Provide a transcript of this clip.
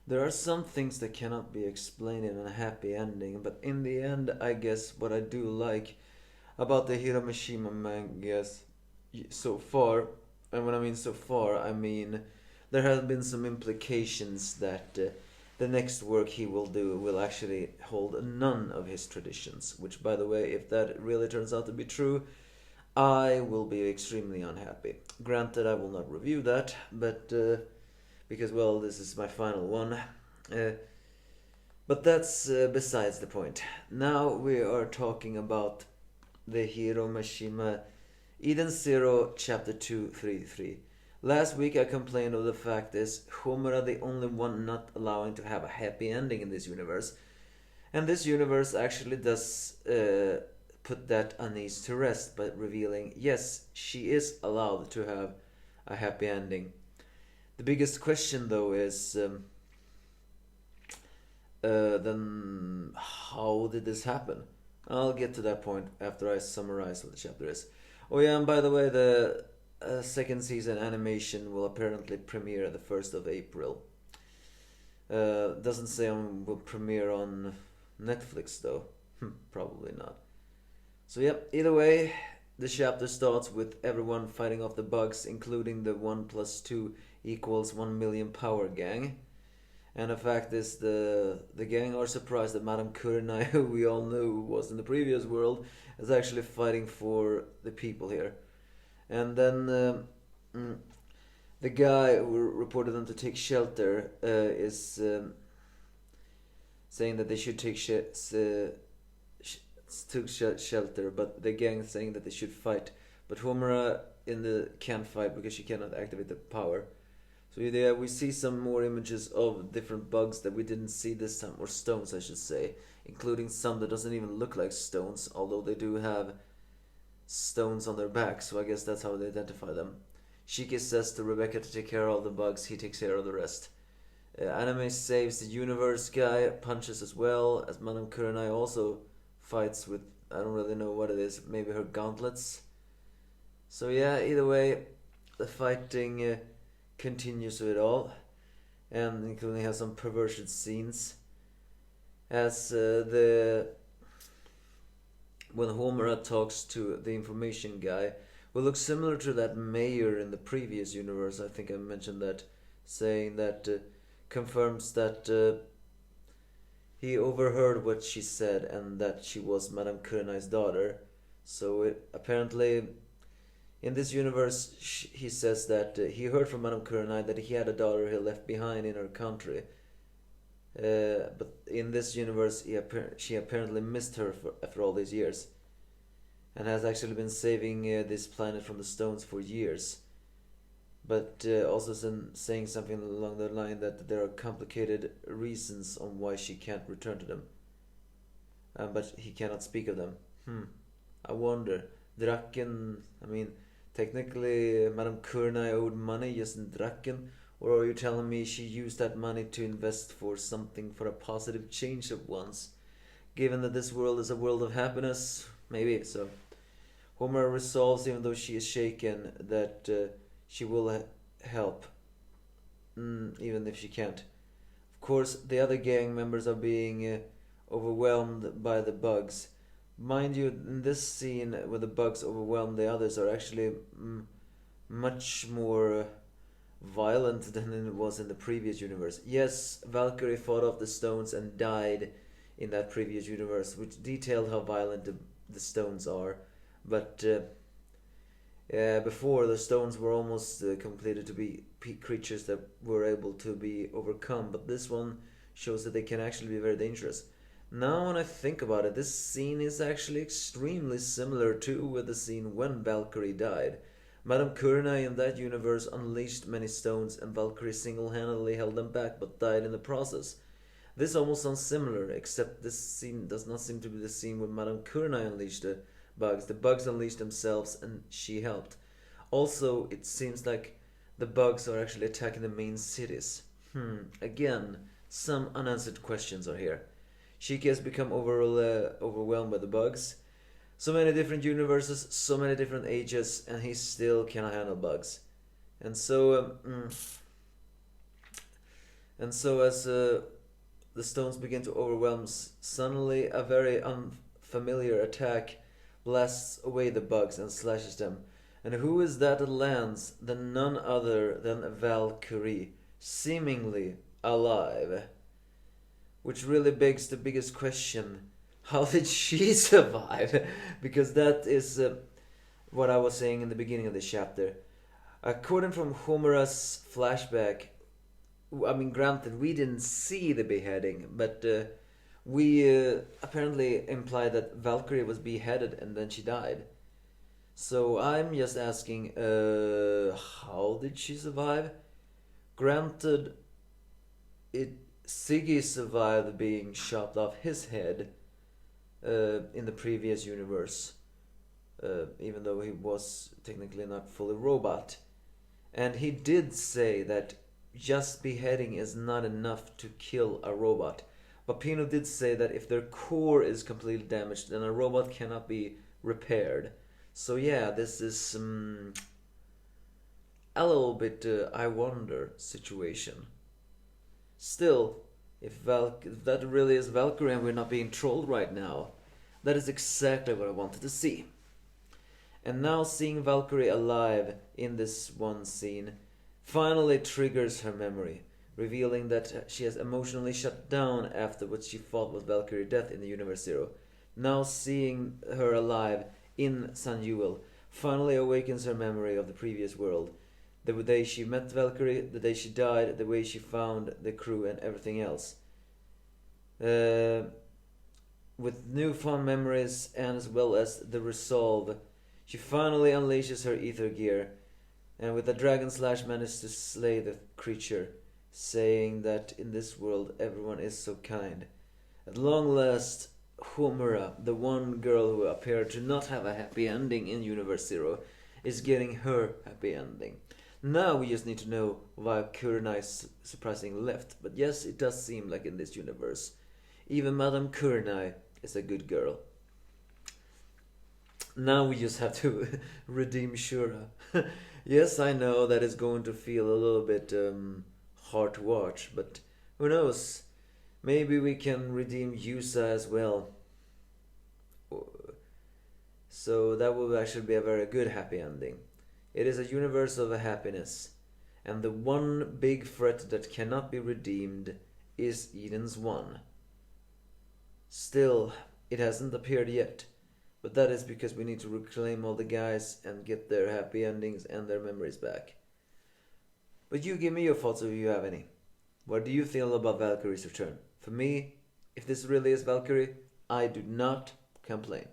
There are some things that cannot be explained in a happy ending, but in the end, I guess what I do like about the Hiro Mishima mangas so far, and when I mean so far, I mean there have been some implications that the next work he will do will actually hold none of his traditions, which, by the way, if that really turns out to be true, I will be extremely unhappy. Granted, I will not review that, but because, well, this is my final one. Uh, but that's besides the point. Now we are talking about the Hiro Mashima Eden Zero Chapter 233. Last week I complained of the fact is Homura the only one not allowing to have a happy ending in this universe. And this universe actually does put that unease to rest by revealing, yes, she is allowed to have a happy ending. The biggest question though is then how did this happen? I'll get to that point after I summarize what the chapter is. Oh yeah, and by the way, the second season animation will apparently premiere the 1st of April. Doesn't say on will premiere on Netflix though. Probably not. So yep, either way, the chapter starts with everyone fighting off the bugs, including the 1 plus 2 equals 1 million power gang. And the fact is, the gang are surprised that Madame Kurenai, who we all knew was in the previous world, is actually fighting for the people here. And then the guy who reported them to take shelter is saying that they should take took shelter, but the gang is saying that they should fight. But Homura can't fight because she cannot activate the power. So yeah, we see some more images of different bugs that we didn't see this time, or stones I should say, including some that doesn't even look like stones, although they do have stones on their back, so I guess that's how they identify them. Shiki says to Rebecca to take care of all the bugs, he takes care of the rest. Anime saves the universe guy, punches as well, as Madame Kurenai also fights with, I don't really know what it is, maybe her gauntlets. So yeah, either way, the fighting continues with it all, and including has some perverted scenes. As the when Homura talks to the information guy, will look similar to that mayor in the previous universe. I think I mentioned that, saying that confirms that he overheard what she said and that she was Madame Kurenai's daughter. So apparently, in this universe, he says that he heard from Madame Kurenai that he had a daughter he left behind in her country. But in this universe, she apparently missed her after all these years, and has actually been saving this planet from the stones for years. But also saying something along the line that there are complicated reasons on why she can't return to them, but he cannot speak of them. I wonder. Draken, I mean, technically Madame Kurenai owed money just in Draken, or are you telling me she used that money to invest for something for a positive change of once? Given that this world is a world of happiness, maybe so. Homer resolves, even though she is shaken, that she will help, even if she can't. Of course, the other gang members are being overwhelmed by the bugs. Mind you, in this scene where the bugs overwhelm the others are actually much more violent than it was in the previous universe. Yes, Valkyrie fought off the stones and died in that previous universe, which detailed how violent the stones are. But before, the stones were almost completed to be creatures that were able to be overcome, but this one shows that they can actually be very dangerous. Now when I think about it, this scene is actually extremely similar to the scene when Valkyrie died. Madame Kurenai in that universe unleashed many stones and Valkyrie single-handedly held them back but died in the process. This almost sounds similar, except this scene does not seem to be the scene when Madame Kurenai unleashed the bugs. The bugs unleashed themselves and she helped. Also, it seems like the bugs are actually attacking the main cities. Again, some unanswered questions are here. Shiki has become overwhelmed by the bugs. So many different universes, so many different ages, and he still cannot handle bugs. And so, And so as the stones begin to overwhelm, suddenly a very unfamiliar attack blasts away the bugs and slashes them. And who is that lands than none other than Valkyrie, seemingly alive? Which really begs the biggest question: how did she survive? Because that is what I was saying in the beginning of the chapter. According from Homura's flashback, I mean, granted, we didn't see the beheading, but we apparently implied that Valkyrie was beheaded and then she died. So I'm just asking, how did she survive? Granted, Siggy survived being chopped off his head in the previous universe, even though he was technically not fully robot. And he did say that just beheading is not enough to kill a robot. But Pino did say that if their core is completely damaged, then a robot cannot be repaired. So yeah, this is a little bit I wonder situation. Still, if that really is Valkyrie and we're not being trolled right now, that is exactly what I wanted to see. And now seeing Valkyrie alive in this one scene finally triggers her memory, revealing that she has emotionally shut down after what she thought was Valkyrie's death in the Universe Zero. Now seeing her alive in San Yuel finally awakens her memory of the previous world. The day she met Valkyrie, the day she died, the way she found the crew and everything else. With newfound memories and as well as the resolve, she finally unleashes her ether gear, and with a dragon slash manages to slay the creature, saying that in this world everyone is so kind. At long last, Homura, the one girl who appeared to not have a happy ending in Universe Zero, is getting her happy ending. Now we just need to know why Kurenai is surprisingly left, but yes, it does seem like in this universe, even Madame Kurenai is a good girl. Now we just have to redeem Shura. Yes, I know that it's going to feel a little bit hard to watch, but who knows? Maybe we can redeem Yusa as well. So that will actually be a very good happy ending. It is a universe of happiness, and the one big threat that cannot be redeemed is Eden's One. Still, it hasn't appeared yet, but that is because we need to reclaim all the guys and get their happy endings and their memories back. But you give me your thoughts if you have any. What do you feel about Valkyrie's return? For me, if this really is Valkyrie, I do not complain.